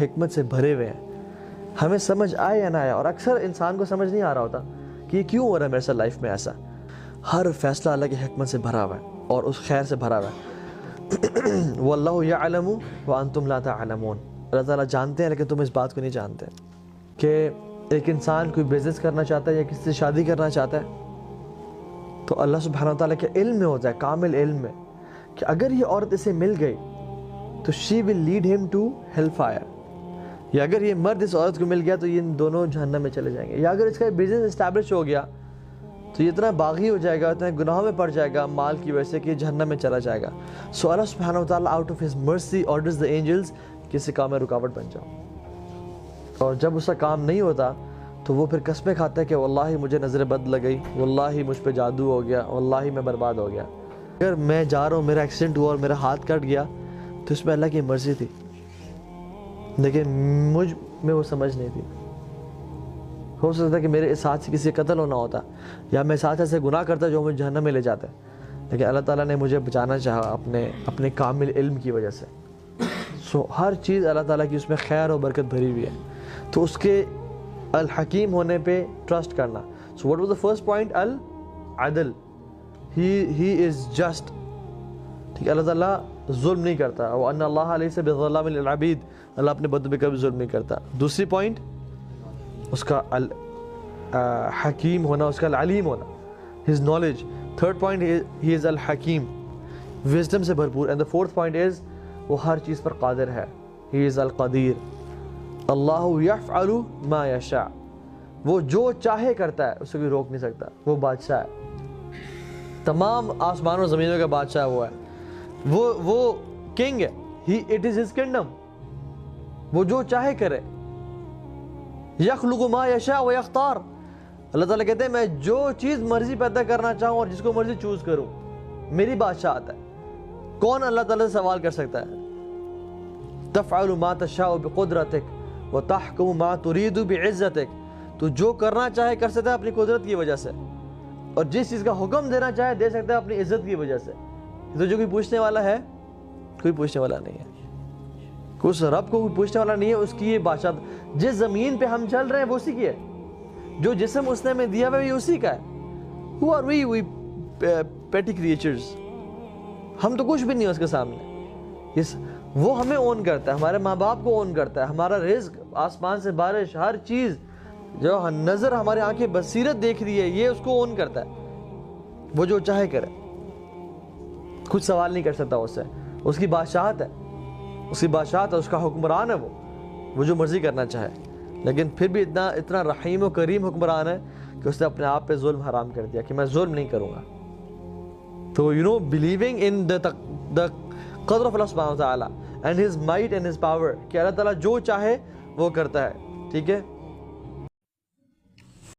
حکمت سے بھرے ہوئے ہیں، ہمیں سمجھ آئے یا نہ آیا، اور اکثر انسان کو سمجھ نہیں آ رہا ہوتا کہ یہ کیوں ہو رہا ہے میرے ساتھ لائف میں ایسا۔ ہر فیصلہ اللہ کی حکمت سے بھرا ہوا ہے اور اس خیر سے بھرا ہوا ہے۔ واللہ یعلم وانتم لا تعلمون، اللہ تعالیٰ جانتے ہیں لیکن تم اس بات کو نہیں جانتے کہ ایک انسان کوئی بزنس کرنا چاہتا ہے یا کسی سے شادی کرنا چاہتا ہے تو اللہ سبحانہ وتعالیٰ کے علم میں ہوتا ہے، کامل علم میں، کہ اگر یہ عورت اسے مل گئی تو she will lead him to hellfire، یا اگر یہ مرد اس عورت کو مل گیا تو یہ دونوں جہنم میں چلے جائیں گے، یا اگر اس کا بزنس اسٹیبلش ہو گیا تو یہ اتنا باغی ہو جائے گا، اتنا گناہوں میں پڑ جائے گا مال کی وجہ سے کہ یہ جہنم میں چلا جائے گا۔ سو اللہ سبحانہ وتعالیٰ out of his mercy orders the angels کہ اس کام میں رکاوٹ بن جاؤ، اور جب اس کا کام نہیں ہوتا تو وہ پھر قسمیں کھاتا ہے کہ واللہ مجھے نظر بد لگ گئی، واللہ مجھ پہ جادو ہو گیا، واللہ میں برباد ہو گیا۔ اگر میں جا رہا ہوں، میرا ایکسیڈنٹ ہوا اور میرا ہاتھ کٹ گیا تو اس میں اللہ کی مرضی تھی، لیکن مجھ میں وہ سمجھ نہیں تھی۔ ہو سکتا ہے کہ میرے ساتھ سے کسی کا قتل ہونا ہوتا، یا میں ساتھ ایسے گناہ کرتا جو مجھے جہنم میں لے جاتا ہے، لیکن اللہ تعالیٰ نے مجھے بچانا چاہا اپنے کامل علم کی وجہ سے۔ سو ہر چیز اللہ تعالیٰ کی اس میں خیر و برکت بھری ہوئی ہے، تو اس کے الحکیم ہونے پہ ٹرسٹ کرنا۔ So what was the first point? العدل، ہی از جسٹ، ٹھیک ہے، اللہ تعالیٰ ظلم نہیں کرتا، وَأَنَّ اللَّهَ لَيْسَ بِظَلَّامٍ لِلْعَبِيدِ، اللہ اپنے بندوں پہ کبھی ظلم نہیں کرتا۔ دوسری پوائنٹ اس کا حکیم ہونا، اس کا العلیم ہونا، his knowledge۔ Third point he is الحکیم، وزڈم سے بھرپور۔ And the fourth point is وہ ہر چیز پر قادر ہے، he is القدیر۔ اللہ یفعل ما یشاء، وہ جو چاہے کرتا ہے، اسے کوئی روک نہیں سکتا، وہ بادشاہ ہے، تمام آسمان و زمینوں کا بادشاہ وہ ہے، وہ کنگ ہے، it is his kingdom، وہ جو چاہے کرے۔ یخلق ما یشاء و یختار، اللہ تعالیٰ کہتے ہیں میں جو چیز مرضی پیدا کرنا چاہوں اور جس کو مرضی چوز کروں، میری بادشاہت ہے۔ کون اللہ تعالیٰ سے سوال کر سکتا ہے؟ تفعل ما تشاء بقدرتک وتحکم ما ترید بعزتک، تو جو کرنا چاہے کر سکتا ہے اپنی قدرت کی وجہ سے، اور جس چیز کا حکم دینا چاہے دے سکتا ہے اپنی عزت کی وجہ سے۔ تو جو کوئی پوچھنے والا ہے، کوئی پوچھنے والا نہیں ہے، اس رب کو کوئی پوچھنے والا نہیں ہے، اس کی یہ بادشاہ۔ جس زمین پہ ہم چل رہے ہیں وہ اسی کی ہے، جو جسم اس نے ہمیں دیا ہوا ہے یہ اسی کا ہے۔ Who are we petty creatures، ہم تو کچھ بھی نہیں ہے اس کے سامنے۔ وہ ہمیں اون کرتا ہے، ہمارے ماں باپ کو اون کرتا ہے، ہمارا رزق، آسمان سے بارش، ہر چیز جو نظر ہمارے آنکھیں بصیرت دیکھ رہی ہے، یہ اس کو اون کرتا ہے، وہ جو چاہے کرے، کچھ سوال نہیں کر سکتا اس سے، اس کی بادشاہت ہے، اس کی بادشاہت ہے، اس کا حکمران ہے، وہ جو مرضی کرنا چاہے۔ لیکن پھر بھی اتنا رحیم و کریم حکمران ہے کہ اس نے اپنے آپ پہ ظلم حرام کر دیا کہ میں ظلم نہیں کروں گا۔ تو believing in the قدر of اللہ سبحانہ وتعالی and his might and his power، کہ اللہ تعالیٰ جو چاہے وہ کرتا ہے، ٹھیک ہے۔